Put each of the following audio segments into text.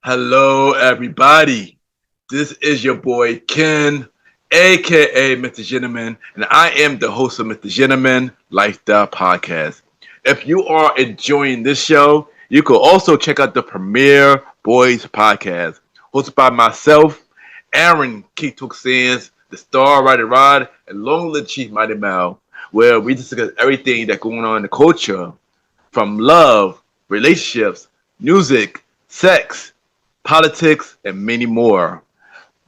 Hello, everybody. This is your boy Ken, aka Mr. Gentleman, and I am the host of Mr. Gentleman Lifestyle Podcast. If you are enjoying this show, you can also check out the Premiere Boys Podcast, hosted by myself, Aaron Keatok Sands, the Star Rider Rod, and Long Live Chief Mighty Mal, where we discuss everything that's going on in the culture, from love, relationships, music, sex, politics, and many more.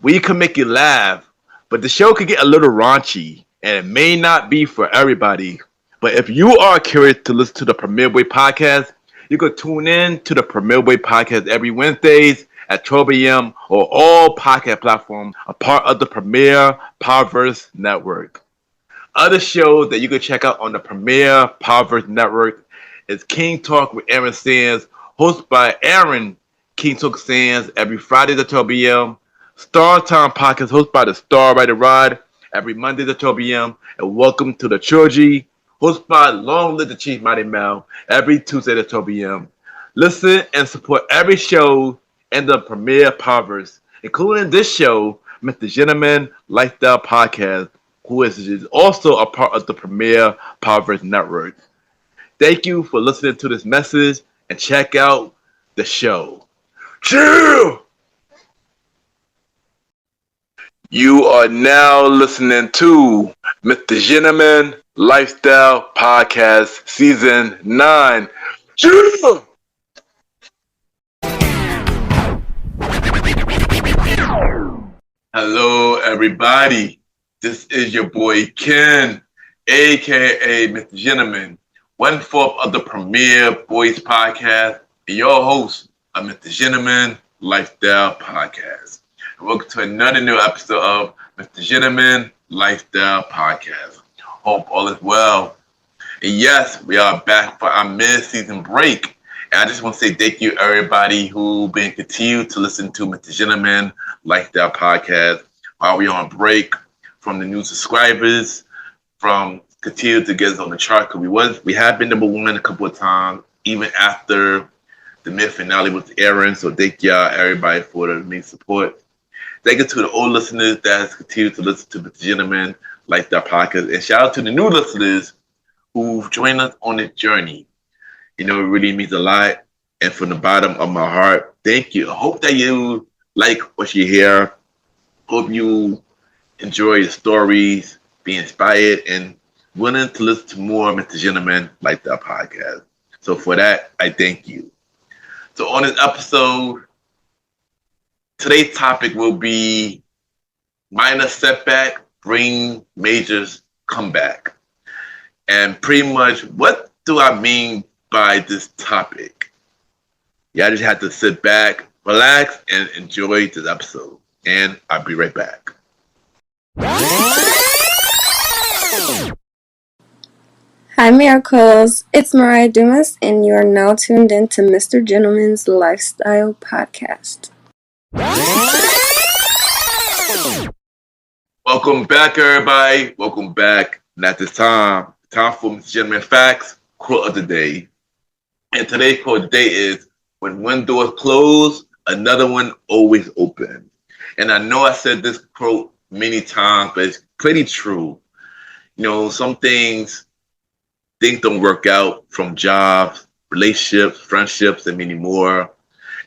We can make you laugh, but the show could get a little raunchy, and it may not be for everybody. But if you are curious to listen to the Premier Way podcast, you can tune in to the Premier Way podcast every Wednesdays at 12 a.m. or all podcast platforms, a part of the Premier Powerverse Network. Other shows that you can check out on the Premier Powerverse Network is King Talk with Aaron Sands, hosted by Aaron King Talk Sands every Friday at 12 p.m. Star Time Podcast hosted by the Star Rider Rod every Monday at 12 p.m. And Welcome to the Trilogy hosted by Long Live the Chief Mighty Mal every Tuesday at 12 p.m. Listen and support every show in the Premier Powerverse, including this show, Mr. Gentleman Lifestyle Podcast, who is also a part of the Premier Powerverse Network. Thank you for listening to this message and check out the show. Chill! You are now listening to Mr. Gentleman Lifestyle Podcast Season 9. Chill! Hello, everybody. This is your boy Ken, aka Mr. Gentleman, one fourth of the Premier Boys Podcast, and your host of Mr. Gentleman Lifestyle Podcast. And welcome to another new episode of Mr. Gentleman Lifestyle Podcast. Hope all is well. And yes, we are back for our mid-season break. And I just want to say thank you, everybody who been continued to listen to Mr. Gentleman Lifestyle Podcast while we on break, from the new subscribers, from continue to get us on the chart, because we have been number one a couple of times, even after the mid finale with Aaron. So thank y'all, everybody, for the main support. Thank you to the old listeners that has continued to listen to the Gentleman Lifestyle Podcast, and shout out to the new listeners who've joined us on this journey. You know, it really means a lot, and from the bottom of my heart, thank you. I hope that you like what you hear. Hope you enjoy the stories, be inspired, and willing to listen to more Mr. Gentleman Lifestyle Podcast. So for that, I thank you. So on this episode, today's topic will be minor setback, bring major comeback. And pretty much, what do I mean by this topic? Y'all just have to sit back, relax, and enjoy this episode. And I'll be right back. Hi, Miracles. It's Mariah Dumas, and you are now tuned in to Mr. Gentleman's Lifestyle Podcast. Welcome back, everybody. Welcome back. And at this time for Mr. Gentleman Facts, quote of the day. And today's quote of the day is, when one door is closed, another one always open. And I know I said this quote many times, but it's pretty true. You know, some things don't work out, from jobs, relationships, friendships, and many more.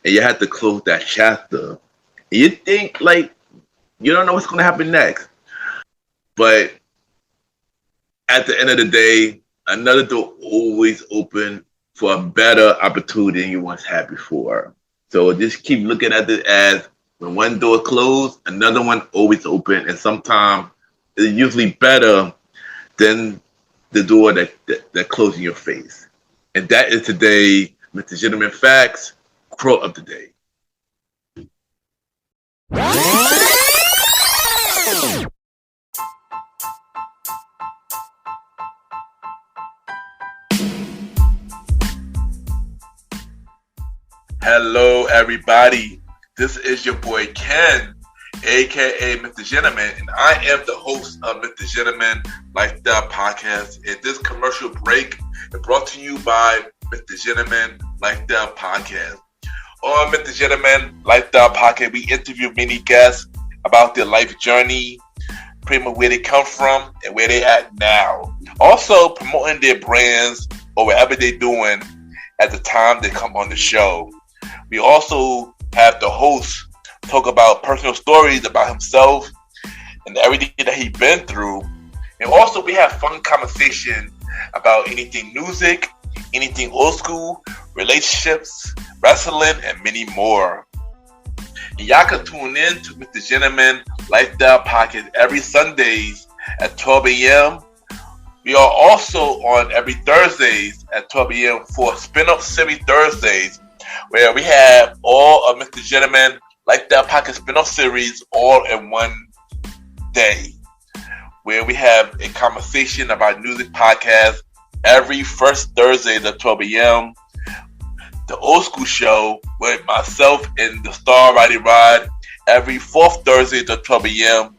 And you have to close that chapter. And you think, like, you don't know what's going to happen next. But at the end of the day, another door always open for a better opportunity than you once had before. So just keep looking at it as, when one door closed, another one always open. And sometimes it's usually better than the door that closed in your face. And that is today, Mr. Gentleman Facts, quote of the day. Hello, everybody. This is your boy Ken, aka Mr. Gentleman, and I am the host of Mr. Gentleman Lifestyle Podcast. And this commercial break is brought to you by Mr. Gentleman Lifestyle Podcast. On Mr. Gentleman Lifestyle Pocket, we interview many guests about their life journey, pretty much where they come from and where they at now. Also promoting their brands or whatever they're doing at the time they come on the show. We also have the host talk about personal stories about himself and everything that he's been through. And also we have fun conversation about anything music, anything old school, relationships, wrestling, and many more. And y'all can tune in to Mr. Gentleman Lifestyle Podcast every Sundays at 12 a.m. We are also on every Thursdays at 12 a.m. for Spin-Up Series Thursdays, where we have all of Mr. Gentleman Lifestyle Podcast spin-off series all in one day, where we have a conversation about music podcast every first Thursday at 12 a.m. The Old School Show with myself and the Star Riding Rod every fourth Thursday at 12 a.m.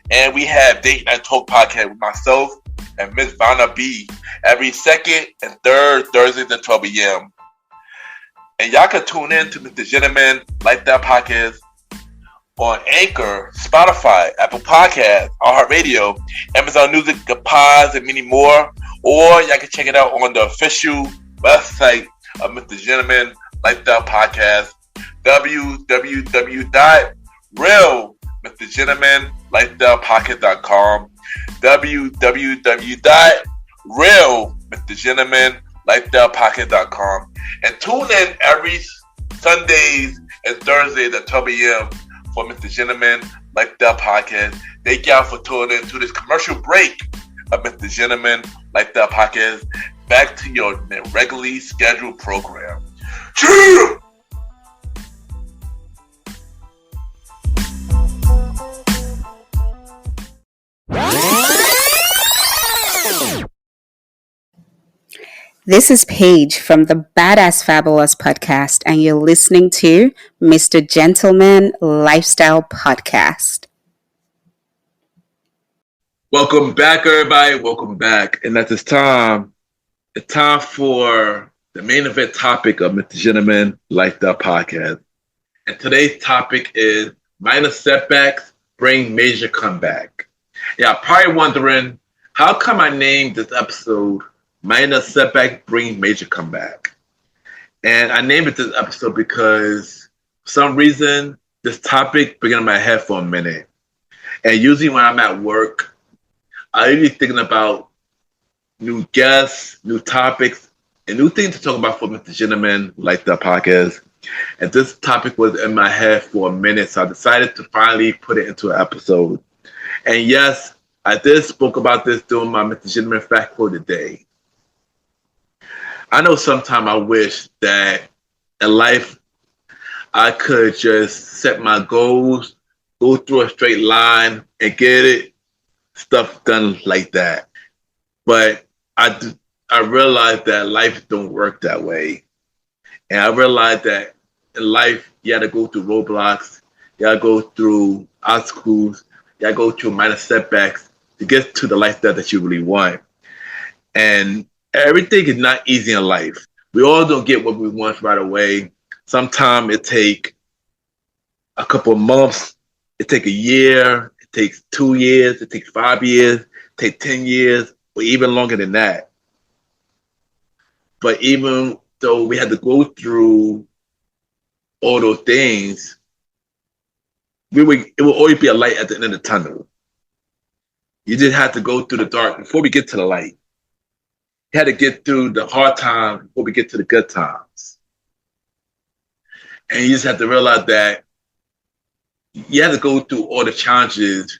And we have Date Night Talk Podcast with myself and Miss Vanna B every second and third Thursdays at 12 a.m. And y'all can tune in to Mr. Gentleman Lifestyle Podcast on Anchor, Spotify, Apple Podcasts, iHeartRadio, Amazon Music, The Pods, and many more. Or y'all can check it out on the official website of Mr. Gentleman Lifestyle Podcast, www.realmrgentlemanlifestylepodcast.com, www.realmrgentlemanlifestylepodcast.com, and tune in every Sundays and Thursdays at 12 a.m. for Mr. Gentleman Lifestyle Podcast. Thank y'all for tuning in to this commercial break of Mr. Gentleman Lifestyle Podcast. Back to your regularly scheduled program. Cheer! This is Paige from the Badass Fabulous podcast, and you're listening to Mr. Gentleman Lifestyle Podcast. Welcome back, everybody. Welcome back. And at this time, it's time for the main event topic of Mr. Gentleman Lifestyle Podcast. And today's topic is minor setbacks bring major comeback. Yeah, probably wondering, how come I named this episode Minor Setback Bring Major Comeback? And I named it this episode because for some reason, this topic began in my head for a minute. And usually when I'm at work, I'm usually thinking about new guests, new topics, and new things to talk about for Mr. Gentleman Lifestyle Podcast. And this topic was in my head for a minute, so I decided to finally put it into an episode. And yes, I did spoke about this during my Mr. Gentleman Fact Quote today. I know sometimes I wish that in life I could just set my goals, go through a straight line, and get it stuff done like that. But I realized that life don't work that way. And I realized that in life, you got to go through roadblocks, you got to go through obstacles, you got to go through minor setbacks to get to the lifestyle that you really want. And everything is not easy in life. We all don't get what we want right away. Sometimes it takes a couple of months, it takes a year, it takes 2 years, it takes 5 years, it takes 10 years, or even longer than that. But even though we had to go through all those things, it will always be a light at the end of the tunnel. You just have to go through the dark before we get to the light. You had to get through the hard times before we get to the good times. And you just have to realize that you have to go through all the challenges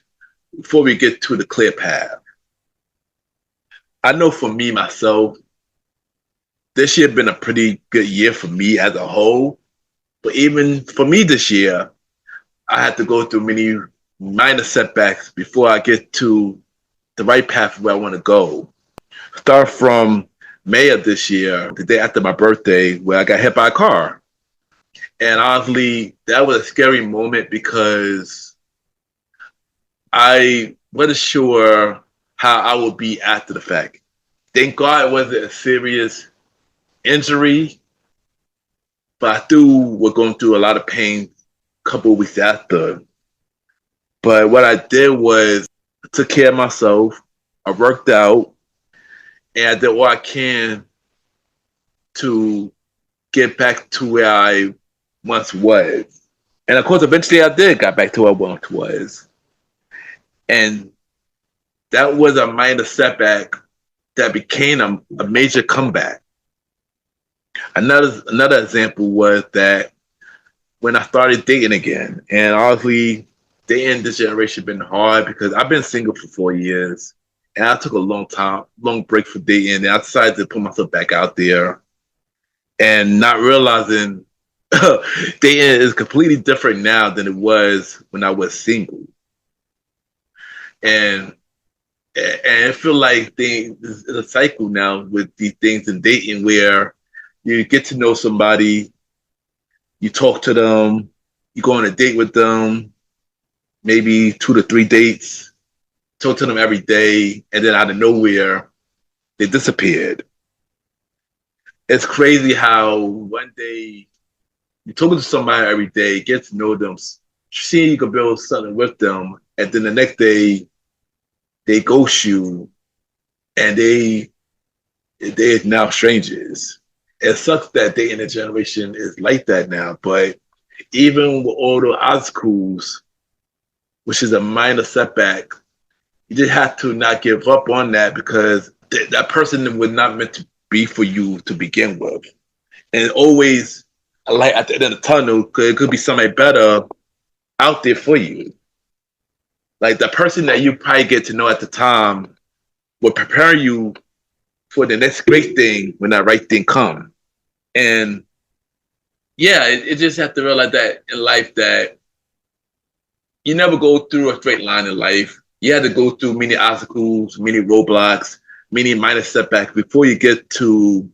before we get to the clear path. I know for me, myself, this year has been a pretty good year for me as a whole. But even for me this year, I had to go through many minor setbacks before I get to the right path where I want to go. Start from May of this year, the day after my birthday, where I got hit by a car. And honestly, that was a scary moment because I wasn't sure how I would be after the fact. Thank God it wasn't a serious injury, but I still was going through a lot of pain a couple of weeks after. But what I did was I took care of myself. I worked out, and I did what I can to get back to where I once was. And of course, eventually I did got back to where I once was. And that was a minor setback that became a major comeback. Another example was that when I started dating again, and honestly, dating this generation been hard because I've been single for 4 years, and I took a long break for dating, and I decided to put myself back out there, and not realizing dating is completely different now than it was when I was single, and I feel like there's a cycle now with these things in dating where you get to know somebody, you talk to them, you go on a date with them, maybe 2 to 3 dates, talk to them every day, and then out of nowhere, they disappeared. It's crazy how one day you're talking to somebody every day, get to know them, seeing you can build something with them, and then the next day they ghost you, and they're now strangers. It sucks that dating a generation is like that now, but even with all the obstacles, which is a minor setback, you just have to not give up on that because that person was not meant to be for you to begin with. And always a light at the end of the tunnel, because it could be somebody better out there for you. Like the person that you probably get to know at the time will prepare you for the next great thing when that right thing comes. And yeah, it just have to realize that in life that you never go through a straight line in life. You have to go through many obstacles, many roadblocks, many minor setbacks before you get to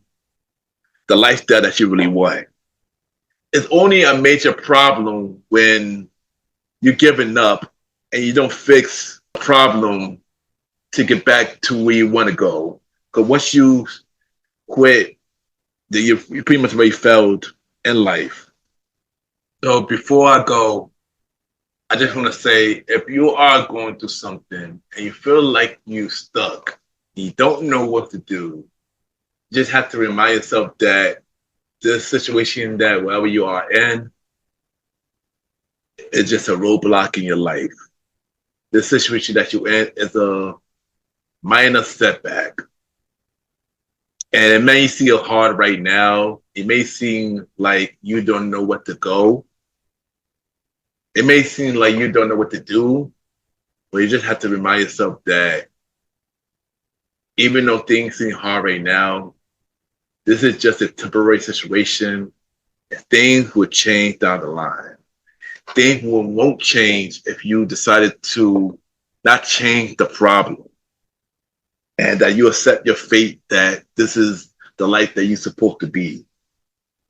the lifestyle that you really want. It's only a major problem when you're giving up and you don't fix the problem to get back to where you want to go. Because once you quit, then you pretty much already failed in life. So before I go, I just want to say, if you are going through something and you feel like you're stuck, you don't know what to do, you just have to remind yourself that this situation that wherever you are in is just a roadblock in your life. The situation that you're in is a minor setback. And it may seem hard right now. It may seem like you don't know what to go. It may seem like you don't know what to do, but you just have to remind yourself that even though things seem hard right now, this is just a temporary situation, and things will change down the line. Things won't change if you decided to not change the problem, and that you accept your fate that this is the life that you're supposed to be.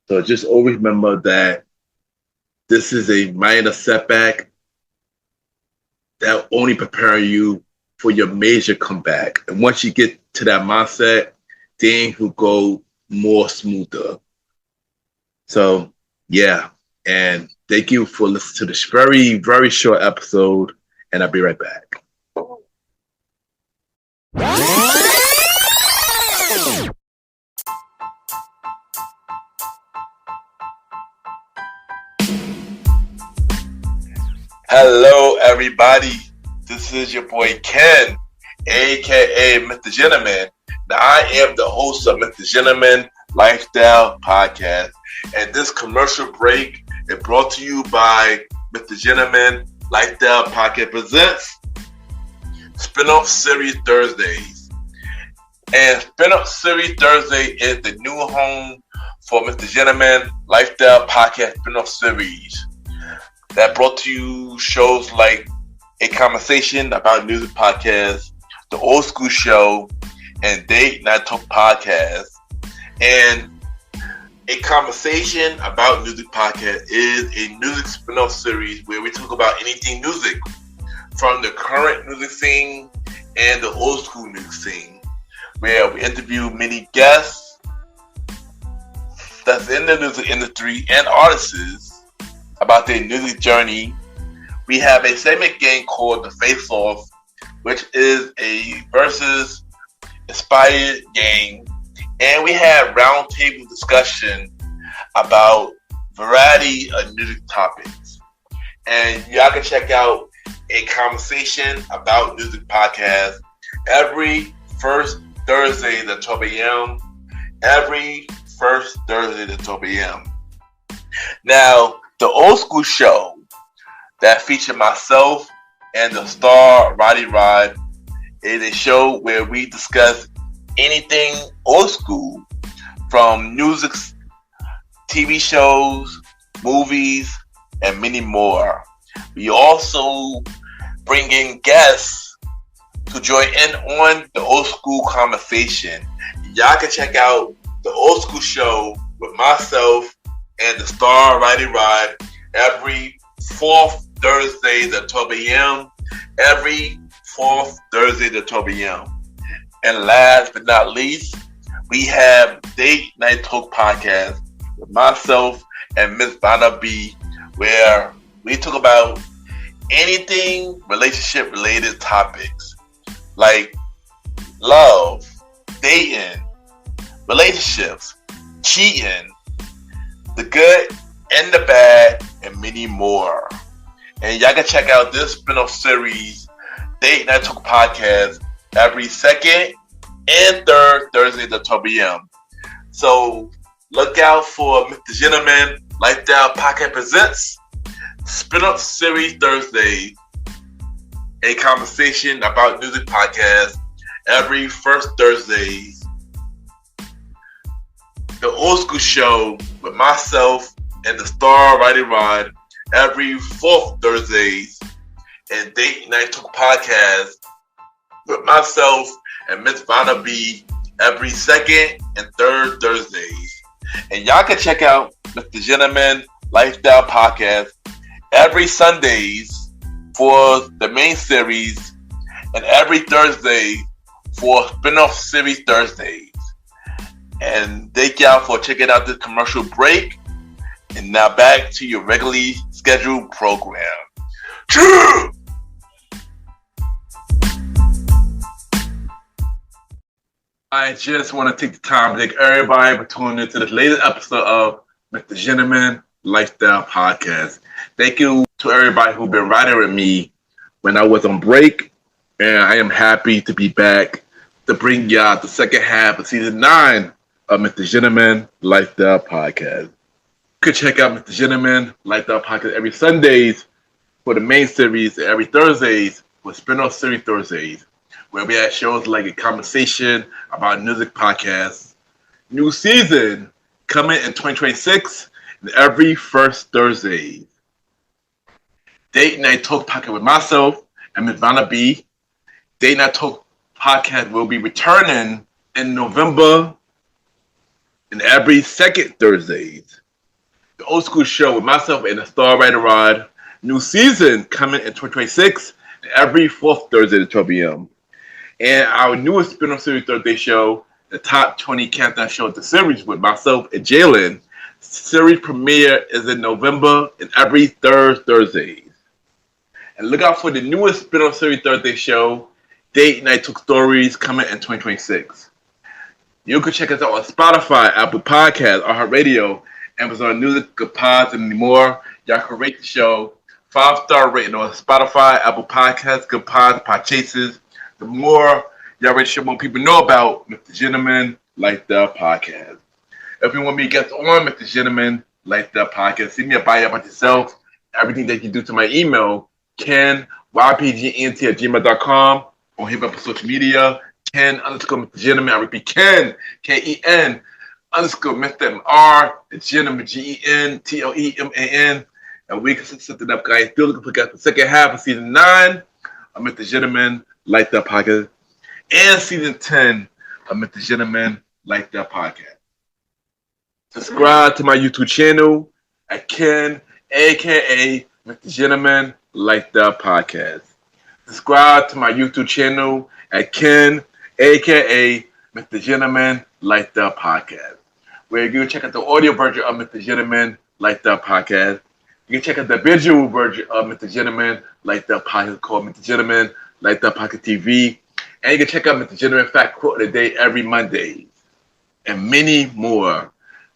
So just always remember that this is a minor setback that will only prepare you for your major comeback. And once you get to that mindset, things will go more smoother. So, yeah. And thank you for listening to this very, very short episode. And I'll be right back. Hello, everybody. This is your boy Ken, aka Mr. Gentleman. Now, I am the host of Mr. Gentleman Lifestyle Podcast, and this commercial break is brought to you by Mr. Gentleman Lifestyle Podcast presents Spinoff Series Thursdays. And Spinoff Series Thursday is the new home for Mr. Gentleman Lifestyle Podcast Spinoff Series. That brought to you shows like A Conversation About Music Podcast, The Old School Show, and Date Night Talk Podcast. And A Conversation About Music Podcast is a music spin-off series where we talk about anything music, from the current music scene and the old school music scene, where we interview many guests that's in the music industry and artists about their music journey. We have a segment game called the Face Off, which is a versus inspired game. And we have roundtable discussion about variety of music topics. And y'all can check out a conversation about music podcast every first Thursday at 12 a.m. Every first Thursday at 12 a.m. Now, the old school show that featured myself and the star Roddy Rod is a show where we discuss anything old school, from music, TV shows, movies, and many more. We also bring in guests to join in on the old school conversation. Y'all can check out the old school show with myself and the star Roddy Rod every fourth Thursday at 12 a.m. Every fourth Thursday at 12 a.m. And last but not least, we have Date Night Talk Podcast with myself and Miss Vanna B, where we talk about anything relationship related topics like love, dating, relationships, cheating, the good and the bad, and many more. And y'all can check out this spin-off series, Date Night Talk Podcast, every second and third Thursday at 12 p.m. So look out for Mr. Gentleman Lifestyle Podcast Presents Spin-off Series Thursday, a conversation about music podcast every first Thursdays. The old school show with myself and the star Roddy Rod every fourth Thursdays, and Date Night Talk Podcast with myself and Miss Vanna B every second and third Thursdays. And y'all can check out Mr. Gentleman Lifestyle Podcast every Sundays for the main series and every Thursday for spin-off series Thursdays. And thank y'all for checking out this commercial break. And now back to your regularly scheduled program. True! I just want to take the time to thank everybody for tuning into this latest episode of Mr. Gentleman Lifestyle Podcast. Thank you to everybody who's been riding with me when I was on break. And I am happy to be back to bring y'all the second half of season 9 of Mr. Gentleman Lifestyle Podcast. You can check out Mr. Gentleman Lifestyle Podcast every Sundays for the main series and every Thursdays for spin-off series Thursdays, where we have shows like a conversation about music podcasts. New season coming in 2026 and every first Thursdays. Date Night Talk Podcast with myself and Ms. Vanna B. Date Night Talk Podcast will be returning in November and every second Thursdays. The old school show with myself and the star Roddy Rod. New season coming in 2026 and every fourth Thursday at 12 p.m. And our newest spin-off series Thursday show, the Top 20 Countdown Show of the series with myself and Jalen. Series premiere is in November and every third Thursdays. And look out for the newest spin-off series Thursday show, Date Night Talk Stories, coming in 2026. You can check us out on Spotify, Apple Podcasts, iHeartRadio, Amazon Music, Good Pods, and more. Y'all can rate the show 5-star rating on Spotify, Apple Podcasts, Good Pods, Podchases. The more y'all rate the show, more people know about Mr. Gentleman Lifestyle Podcast. If you want me to get on Mr. Gentleman Lifestyle Podcast, send me a bio about yourself, everything that you do to my email, Ken, ypgent@gmail.com, or hit me up on social media, Ken_Mr. Gentleman. I repeat, Ken, Ken_Mr. Gentleman, GENTLEMAN. And we can set it up, guys. Still looking for the second half of season 9 of Mr. Gentleman Lifestyle Podcast and season 10 of Mr. Gentleman Lifestyle Podcast. Subscribe to my YouTube channel at Ken, aka Mr. Gentleman Lifestyle Podcast. Subscribe to my YouTube channel at Ken, aka Mr. Gentleman Lifestyle Podcast. where you can check out the audio version of Mr. Gentleman Lifestyle Podcast. You can check out the visual version of Mr. Gentleman Lifestyle Podcast called Mr. Gentleman Lifestyle Podcast TV. And you can check out Mr. Gentleman Fact Quote of the Day every Monday. And many more.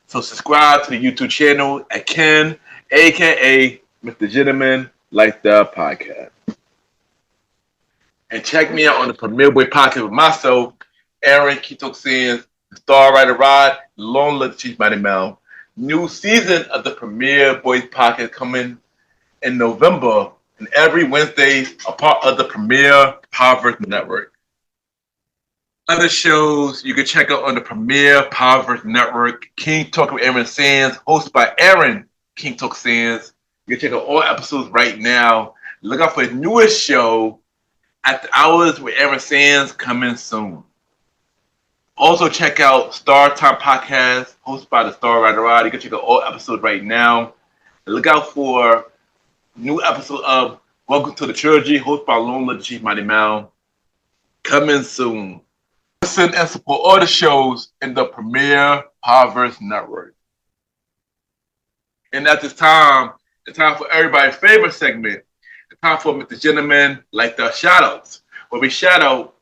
So subscribe to the YouTube channel at Ken, a.k.a. Mr. Gentleman Lifestyle Podcast. And check me out on the Premier Boy Podcast with myself, Aaron Keto Sins, the Star Rider Rod, Long Live Chief Mighty Mel. New season of the Premier Boys Podcast coming in November, and every Wednesday a part of the Premier Powerverse Network. Other shows you can check out on the Premier Powerverse Network: King Talk with Aaron Sands, hosted by Aaron King Talk Sands. You can check out all episodes right now. Look out for his newest show, At the Hours with Aaron Sands, coming soon. Also check out Star Time Podcast, hosted by the Star Rider Rod. You can check out all episodes right now. And look out for new episode of Welcome to the Trilogy, hosted by Long Live Chief Mighty Mal, coming soon. Listen and support all the shows in the Premier Powerverse Network. And at this time, it's time for everybody's favorite segment. It's time for Mr. Gentleman Like the Shoutouts, where we shout out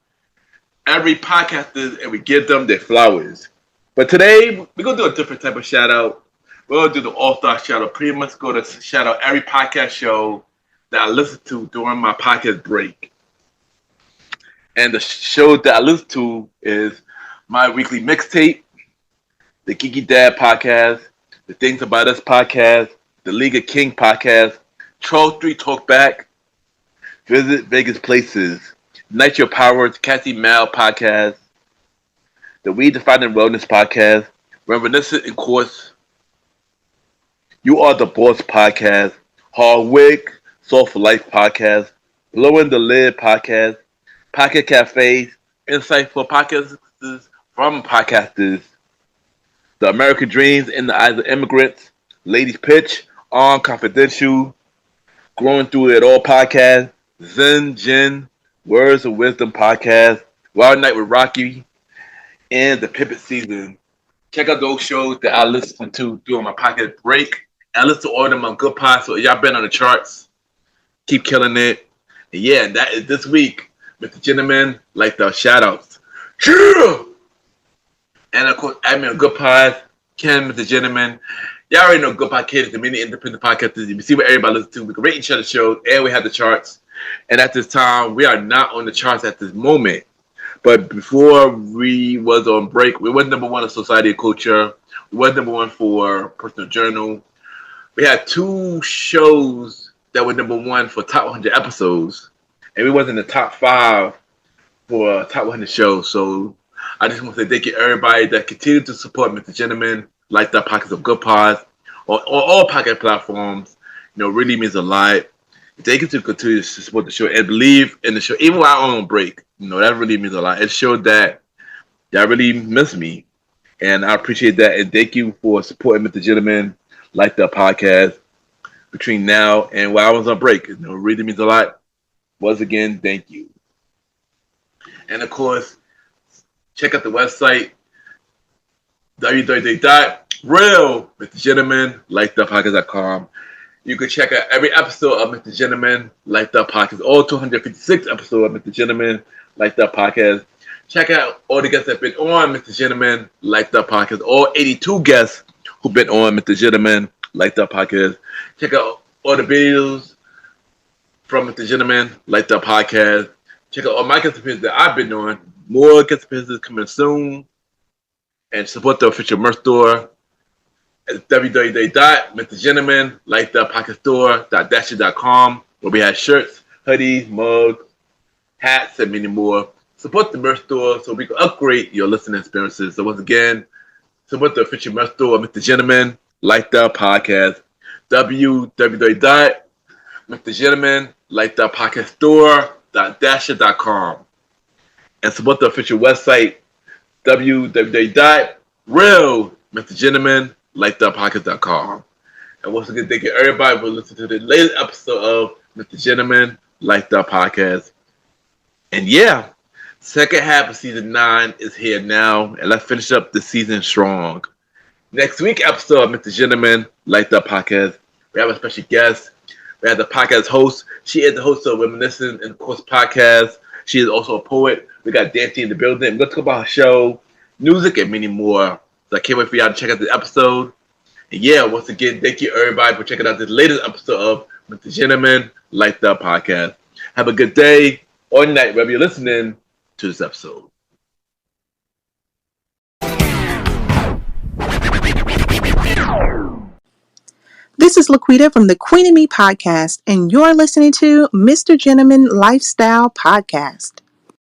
every podcaster and we give them their flowers. But today, we're going to do a different type of shout out. We're going to do the all-star shout out. Pretty much go to shout out every podcast show that I listen to during my podcast break. And the show that I listen to is my weekly mixtape, the Geeky Dad podcast, the Things About Us podcast, the League of King podcast, Troll 3 Talk Back, Visit Vegas Places, Night Your Powers, Kathy Mal podcast, the We Defining Wellness podcast, Reminiscent in Course, You Are the Boss podcast, Hardwick, Soul for Life podcast, Blowing the Lid podcast, Pocket Cafes, Insightful Podcasters from Podcasters, The American Dreams in the Eyes of Immigrants, Ladies Pitch, On Confidential, Growing Through It All podcast, Zen Jin, Words of Wisdom podcast, Wild Night with Rocky, and the Pivot Season. Check out those shows that I listen to during my podcast break. I listen to all of them on Good Pod, so y'all been on the charts. Keep killing it. And yeah, that is this week. Mr. Gentleman, like the shout-outs. And of course, admin on Good Pod, Ken, Mr. Gentleman. Y'all already know Good Pod Kids, the mini independent podcasters. You can see what everybody listens to. We can rate each other's shows, and we have the charts. And at this time, we are not on the charts at this moment. But before we was on break, we was number one in Society of Culture. We was number one for Personal Journal. We had two shows that were number one for top 100 episodes. And we was in the top 5 for top 100 shows. So I just want to say thank you to everybody that continued to support Mr. Gentleman, like the Pockets of Good Pods, on all podcast platforms. You know, really means a lot. Thank you to continue to support the show and believe in the show, even while I'm on break. You know, that really means a lot. It showed that y'all really miss me. And I appreciate that. And thank you for supporting Mr. Gentleman, like the podcast, between now and while I was on break. You know, it really means a lot. Once again, thank you. And of course, check out the website, www.realmrgentlemanlikethepodcast.com. You can check out every episode of Mr. Gentleman Like the Podcast, all 256 episodes of Mr. Gentleman Like the Podcast. Check out all the guests that have been on Mr. Gentleman Like the Podcast, all 82 guests who've been on Mr. Gentleman Like the Podcast. Check out all the videos from Mr. Gentleman Like the Podcast. Check out all my guest appearances that I've been on. More guest appearances coming soon. And support the official merch store at www.mrgentlemanlikethepodcaststore.dasher.com, where we have shirts, hoodies, mugs, hats, and many more. Support the merch store so we can upgrade your listening experiences. So once again, support the official merch store of Mr. Gentleman Like the Podcast. www.mrgentlemanlikethepodcaststore.dasher.com, and support the official website www.realmrgentlemanlikethepodcast.com. And once again, thank you everybody for listening to the latest episode of Mr. Gentleman Like the Podcast. And yeah, second half of season 9 is here now, and let's finish up the season strong. Next week episode of Mr. Gentleman Like That Podcast, we have a special guest. We have the podcast host. She is the host of Reminiscent and of course podcast. She is also a poet. We got Dante in the building. We're going to talk about her show, music, and many more. So I can't wait for y'all to check out this episode. And yeah, once again, thank you everybody for checking out this latest episode of Mr. Gentleman Like That Podcast. Have a good day or night wherever you're listening to this episode. This is Laquita from the Queen and Me podcast, and you're listening to Mr. Gentleman Lifestyle Podcast.